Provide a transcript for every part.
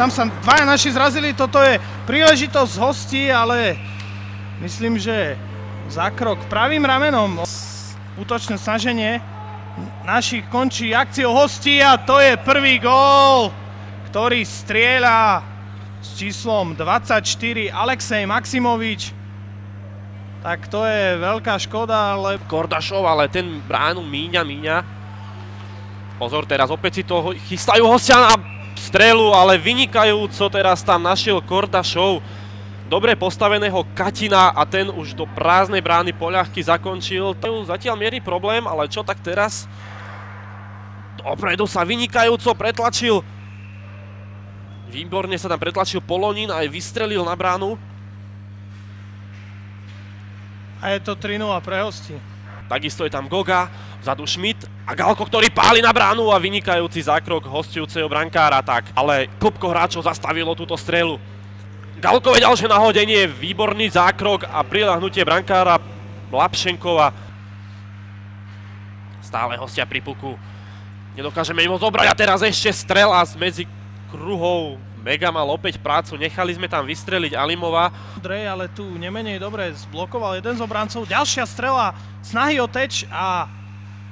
tam sa dvaja naši zrazili, toto je príležitosť hostí, ale myslím, že zákrok pravým ramenom. Útočné snaženie našich končí akciou hostí a to je prvý gól, ktorý strieľa s číslom 24 Alexej Maximovič. Tak to je veľká škoda, ale... Kordašov, ale ten bránu míňa. Pozor, teraz opäť si to chystajú hostia na strelu, ale vynikajúco teraz tam našiel Kordašov dobre postaveného Katina a ten už do prázdnej brány poľahky zakončil. Zatiaľ mierny problém, ale čo tak teraz? Dopredu sa vynikajúco pretlačil. Výborne sa tam pretlačil Polonín a aj vystrelil na bránu. A je to 3-0 pre hostí. Takisto je tam Goga, vzadu Schmidt a Galko, ktorý páli na bránu a vynikajúci zákrok hostujúceho brankára. Tak, ale klopko hráčov zastavilo túto strelu. Galkové ďalšie nahodenie, výborný zákrok a priľahnutie brankára Lapšenkova. Stále hostia pri puku. Nedokážeme im ho zobrať a teraz ešte strela medzi kruhov. Mega mal opäť prácu, nechali sme tam vystreliť Alimova. Andrej, ale tu nemenej dobre zblokoval jeden z obrancov. Ďalšia strela, snahy o teč a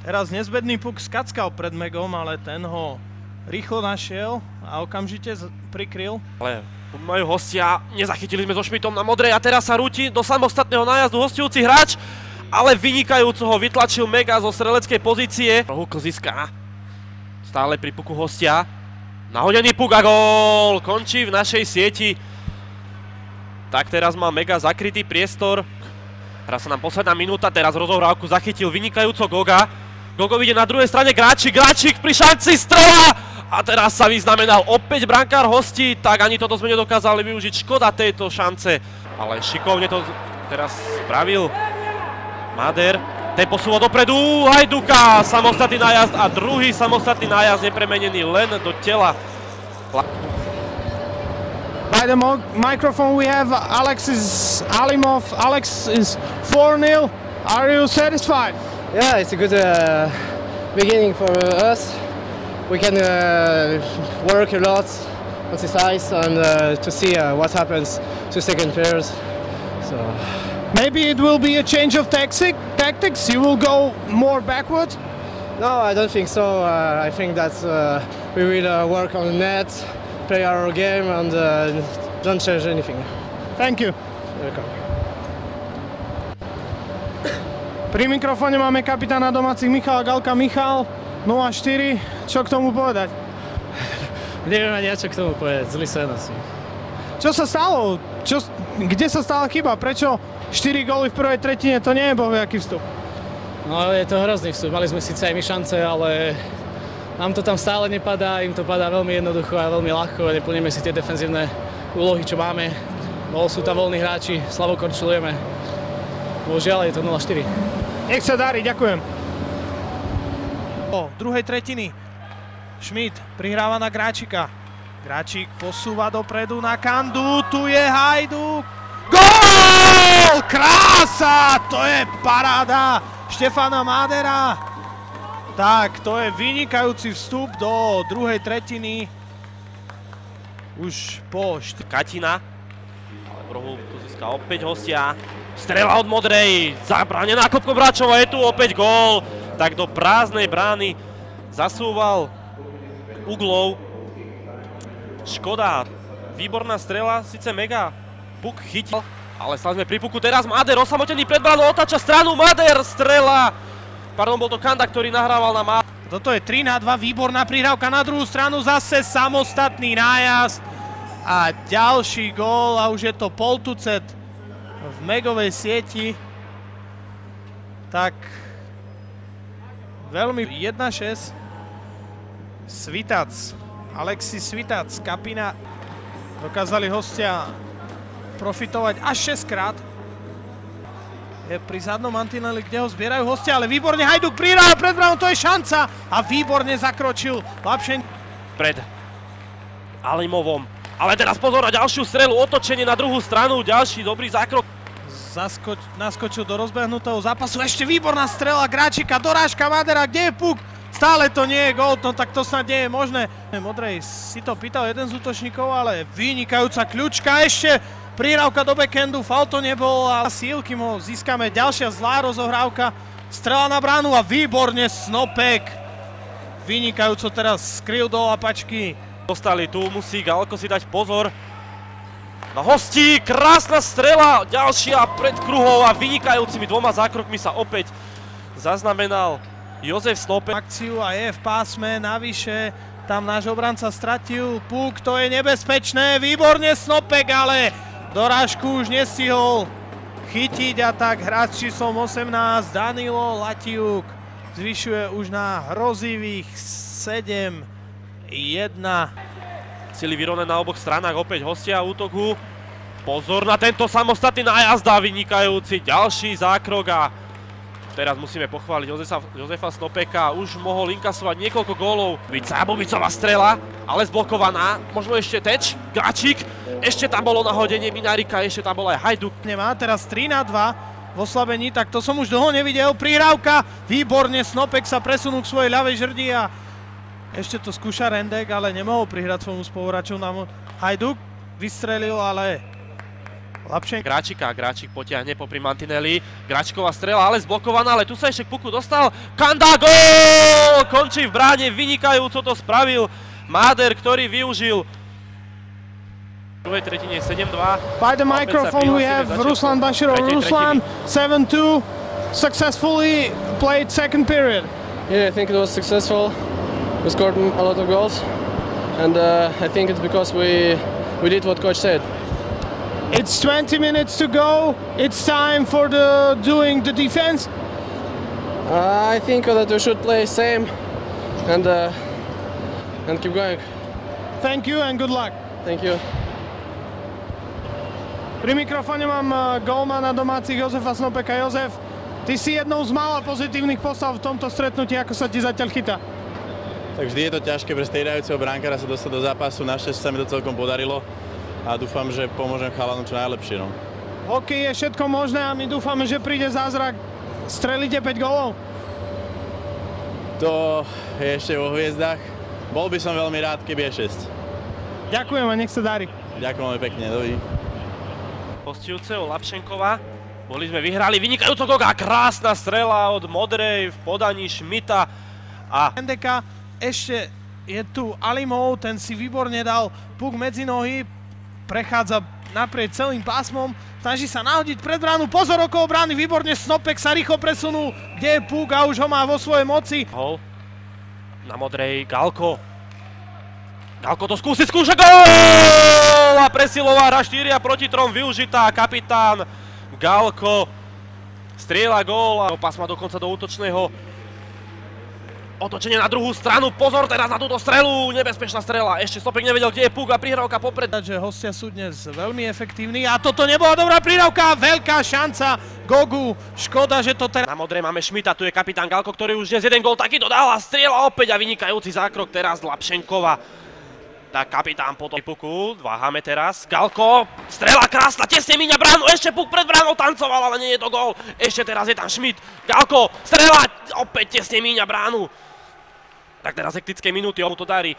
teraz nezbedný puk skackal pred Megom, ale ten ho rýchlo našiel a okamžite prikryl. Ale majú hostia, nezachytili sme so Schmidtom na modrej a teraz sa rúti do samostatného nájazdu hostujúci hráč, ale vynikajúco ho vytlačil Mega zo streleckej pozície. Rohu Klziska, stále pri puku hostia. Nahodený puk a gól! Končí v našej sieti. Tak teraz má Mega zakrytý priestor. Teraz sa nám posledná minúta, teraz rozohrávku zachytil vynikajúco Goga. Gogo ide na druhej strane Gráčik pri šanci strela! A teraz sa vyznamenal opäť brankár hostí, tak ani toto sme nedokázali využiť. Škoda tejto šance, ale šikovne to teraz spravil Mader. Ten posúva dopredu, Hajduka, samostatný nájazd a druhý samostatný nájazd nepremenený len do tela. By the microphone we have Alimov. Alex is 4-0. Are you satisfied? Yeah, it's a good beginning for us. We can work a lot on this ice and to see what happens to second players. So. Maybe it will be a change of tactics. You will go more backward. No, I don't think so. I think that we will work on the net, play our game, and don't change anything. Thank you. Welcome. Pri mikrofóne máme kapitána domácich Michala Galka. Michal, 0-4. Čo k tomu povedať? Neviem ani čo k tomu povedať. Zlý sen asi. Čo sa stalo? Kde sa stala chyba? Prečo 4 góly v prvej tretine, to nie je bohviaký vstup. No je to hrozný vstup, mali sme síce aj my šance, ale nám to tam stále nepadá, im to padá veľmi jednoducho a veľmi ľahko a neplníme si tie defenzívne úlohy, čo máme. Sú tam voľní hráči, slabo korčulujeme. Božiaľ, je to 0-4. Nech sa darí, ďakujem. Druhej tretiny. Schmidt prihráva na Gráčika. Gráčik posúva dopredu na Kandu, tu je Hajduk. Gól! Krása! To je paráda Štefana Madera. Tak, to je vynikajúci vstup do druhej tretiny. Už po Katina. Ale v rohu tu získa opäť hostia. Strela od modrej. Zabránená klopkom Bračova. Je tu opäť gól. Tak do prázdnej brány zasúval uglov. Škoda. Výborná strela, síce Mega. Puk chytil, ale stále sme pri puku. Teraz Mader osamotený pred bránou, otáča stranu. Mader strela. Pardon, bol to Kanda, ktorý nahrával na Mader. Toto je 3-2, výborná prihrávka na druhú stranu. Zase samostatný nájazd. A ďalší gól a už je to poltucet v Megovej sieti. Tak veľmi 1-6. Svitac. Alexis Svitac, Kapina. Dokázali hostia profitovať až 6 krát. Je pri zadnom mantineli, kde ho zbierajú hostia, ale výborne Hajduk prihráva pred bránou, to je šanca a výborne zakročil Lapšen. Pred Alimovom. Ale teraz pozor na ďalšiu strelu, otočenie na druhú stranu, ďalší dobrý zákrok. Naskočil do rozbehnutého zápasu, ešte výborná strela Gráčika, dorážka Madera, kde je puk? stále to nie je gól, no tak to snad nie je možné. Modrej si to pýtal jeden z útočníkov, ale vynikajúca kľúčka, ešte prihrávka do backhandu, faul to nebol a sílky mu získame, ďalšia zlá rozohrávka, strela na bránu a výborne Snopek. Vynikajúco teraz skryl do lapačky. Dostali tu, musí Galko si dať pozor. Na hostí, krásna strela, ďalšia pred kruhou a vynikajúcimi dvoma zákrokmi sa opäť zaznamenal Jozef Snopek. Akciu a je v pásme, navyše tam náš obranca stratil puk, to je nebezpečné, výborne Snopek, ale dorážku už nestihol chytiť a tak hráč číslom 18 Danilo Latiuk zvyšuje už na hrozivých 7-1. Sily vyrovnané na oboch stranách, opäť hostia útoku. Pozor na tento samostatný nájazd a vynikajúci ďalší zákrok a teraz musíme pochváliť Jozefa Snopeka, už mohol inkasovať niekoľko gólov. Bobicová strela, ale zblokovaná, možno ešte Teč, Gáčik, ešte tam bolo nahodenie Minárika, ešte tam bol aj Hajduk. Nemá teraz 3-2 v oslabení, tak to som už dlho nevidel, prihrávka, výborne Snopek sa presunul k svojej ľavej žrdi a ešte to skúša Rendek, ale nemohol prihrať svojmu spoluhráčovi. Hajduk vystrelil, ale Lapšenko. Gráčik potiahne popri mantineli. Gráčiková strela, ale zblokovaná, ale tu sa ešte k puku dostal. Kanda, gól! Končí v bráne, vynikajúco to spravil Máder, ktorý využil. V druhej tretine 7-2. By the microphone we have Ruslan Bashirov. Ruslan, 7-2, successfully played second period. Yeah, I think it was successful. We scored a lot of goals, and I think it's because we did what coach said. It's 20 minutes to go. It's time for doing the defense. I think that we should play same and keep going. Thank you and good luck. Thank you. Pri mikrofóne mám gólmana domácich Jozefa Snopeka. Jozef, ty si jednou z mála pozitívnych postav v tomto stretnutí, ako sa ti zatiaľ chytá? Tak vždy je to ťažké pre striedajúceho brankára sa dostať do zápasu, našťastie sa mi to celkom podarilo a dúfam, že pomôžem chalanom čo najlepšie. No. Hokej je všetko možné a my dúfame, že príde zázrak. Strelíte 5 gólov? To je ešte vo hviezdach. Bol by som veľmi rád, keby je 6. Ďakujem a nech sa darí. Ďakujem veľmi pekne, dovidenia. Hostujúceho Lapšenkova. Vyhrali vynikajúco gól a krásna strela od Modrej v podaní Šmita a Rendeka. Ešte je tu Alimov, ten si výborne dal puk medzi nohy, prechádza naprieč celým pásmom, snaží sa nahodiť pred bránu, pozor okolo brány, výborne Snopek sa rýchlo presunul, kde je puk a už ho má vo svojej moci. Hol na Modrej, Galko. Galko to skúša, gól! A presilová hra 4-3 využitá, kapitán Galko strieľa gól a do pásma dokonca do útočného otočenie na druhú stranu, pozor teraz na túto strelu, nebezpečná strela, ešte Snopek nevedel, kde je puk a prihrávka popred. Že hostia sú dnes veľmi efektívni a toto nebola dobrá prihrávka, veľká šanca Gogu, škoda, že to teraz... Na Modrej máme Šmita, tu je kapitán Galko, ktorý už dnes jeden gól takýto dal a strieľa opäť a vynikajúci zákrok teraz Lapšenkova. Tak kapitán potom puku, váhame teraz, Galko, strela krásna, tesne míňa bránu, ešte puk pred bránou tancoval, ale nie je to gól, ešte teraz je tam Šmit, Galko, strela, opäť tesne míňa bránu. Tak teraz hektické minúty, mu to darí.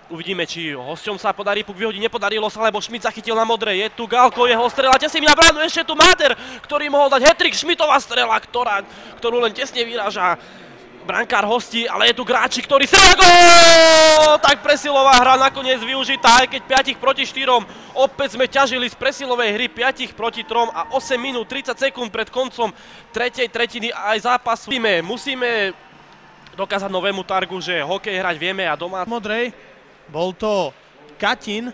Uvidíme, či hosťom sa podarí puk vyhodiť, nepodarilo sa, lebo Šmit zachytil na Modrej. Je tu Galko, jeho strela, tesne míňa bránu, ešte tu Máter, ktorý mohol dať hat-trick, Šmitová strela, ktorú len tesne vyráža brankár hostí, ale je tu Gráčik, ktorý strela gól! Tak presilová hra nakoniec využitá, aj keď 5 proti 4. Opäť sme ťažili z presilovej hry 5 proti 3 a 8 minút 30 sekúnd pred koncom tretej tretiny aj zápasu. Musíme dokázať novému Targu, že hokej hrať vieme a doma. Modrej, bol to Katin.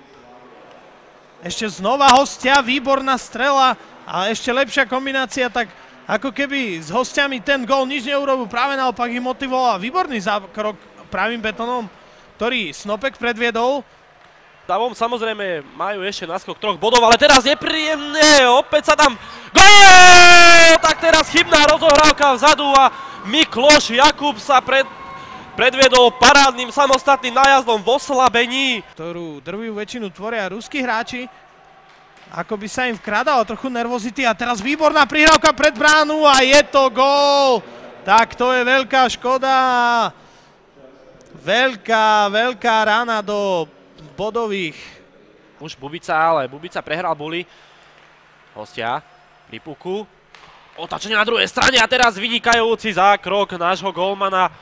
Ešte znova hostia, výborná strela a ešte lepšia kombinácia, tak ako keby s hostiami ten gól nič neurobil, práve naopak ich motivoval. Výborný zákrok pravým betónom, ktorý Snopek predviedol. Davom samozrejme majú ešte náskok 3 bodov, ale teraz nepríjemné, opäť sa tam gól! Tak teraz chybná rozohrávka vzadu a Mikloš Jakub sa predviedol parádnym samostatným nájazdom v oslabení. Ktorú drvivú väčšinu tvoria ruskí hráči. Ako by sa im vkradalo trochu nervozity a teraz výborná prihrávka pred bránu a je to gól. Tak to je veľká škoda. veľká rána do bodových. Už Bubica, ale Bubica prehral boli. Hostia pri puku. Otačenie na druhej strane a teraz vynikajúci zákrok nášho golmana.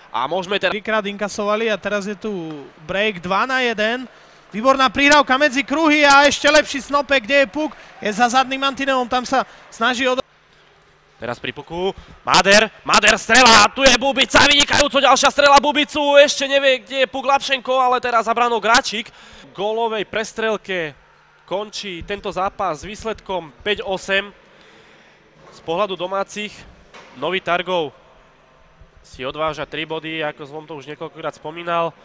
A môžeme teraz... Trikrát inkasovali a teraz je tu break 2-1. Výborná prihrávka medzi kruhy a ešte lepší snopek, kde je puk. Je za zadným mantinelom, tam sa snaží Teraz pri puku. Mader strela, tu je Bubica, vynikajúco ďalšia strela Bubicu. Ešte nevie, kde je puk Lapšenko, ale teraz za branou Gráčik. Gólovej prestrelke končí tento zápas s výsledkom 5-8. Z pohľadu domácich Nový Targov si odváža 3 body, ako som to už niekoľkokrát spomínal.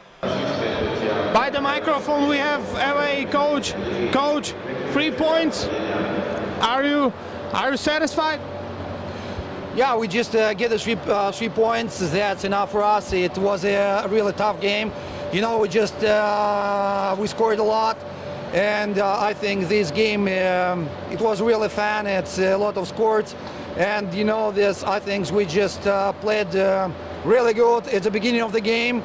By the microphone we have away coach. Coach, 3 points. Are you satisfied? Yeah, we just get the 3 points. That's enough for us. It was a really tough game. You know, we scored a lot, and I think this game it was really fun. It's a lot of scores, and you know I think we just played really good at the beginning of the game.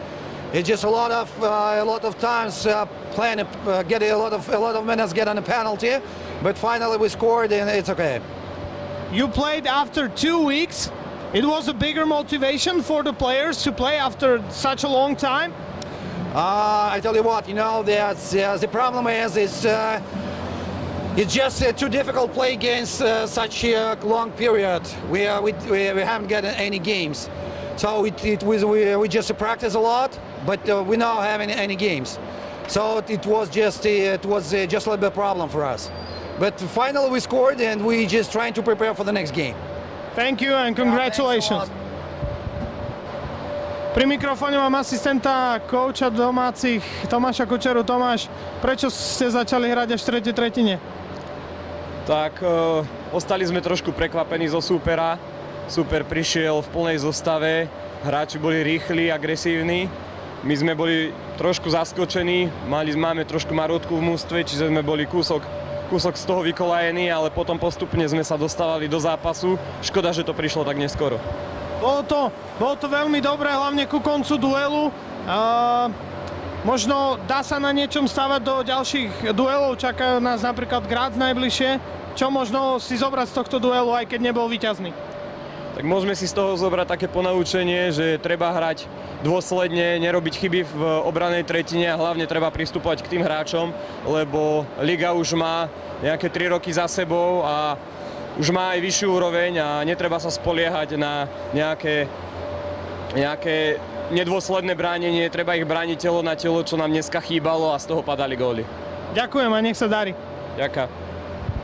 It's just a lot of times playing get a lot of minutes get on a penalty, but finally we scored and it's okay. You played after 2 weeks. It was a bigger motivation for the players to play after such a long time. I tell you what, you know, the problem is it's just too difficult to play against such a long period. We haven't got any games, so we just practice a lot, but we not having any games. So it was just a little bit problem for us. But finally we scored, and we just trying to prepare for the next game. Thank you and congratulations. Pri mikrofóne mám asistenta kouča domácich Tomáša Kučeru. Tomáš, prečo ste začali hrať až v tretej tretine? Tak ostali sme trošku prekvapení zo súpera. Súper prišiel v plnej zostave, hráči boli rýchli, agresívni. My sme boli trošku zaskočení, máme trošku marútku v mústve, čiže sme boli kúsok z toho vykolajení, ale potom postupne sme sa dostávali do zápasu. Škoda, že to prišlo tak neskoro. Bolo to veľmi dobré, hlavne ku koncu duelu. Možno dá sa na niečom stávať do ďalších duelov, čakajú nás napríklad Graz najbližšie. Čo možno si zobrať z tohto duelu, aj keď nebol víťazný? Tak môžeme si z toho zobrať také ponaučenie, že treba hrať dôsledne, nerobiť chyby v obranej tretine a hlavne treba pristupovať k tým hráčom, lebo liga už má nejaké 3 roky za sebou a už má aj vyššiu úroveň a netreba sa spoliehať na nejaké nedôsledné bránenie, treba ich brániť telo na telo, čo nám dneska chýbalo a z toho padali góly. Ďakujem a nech sa darí. Ďakujem.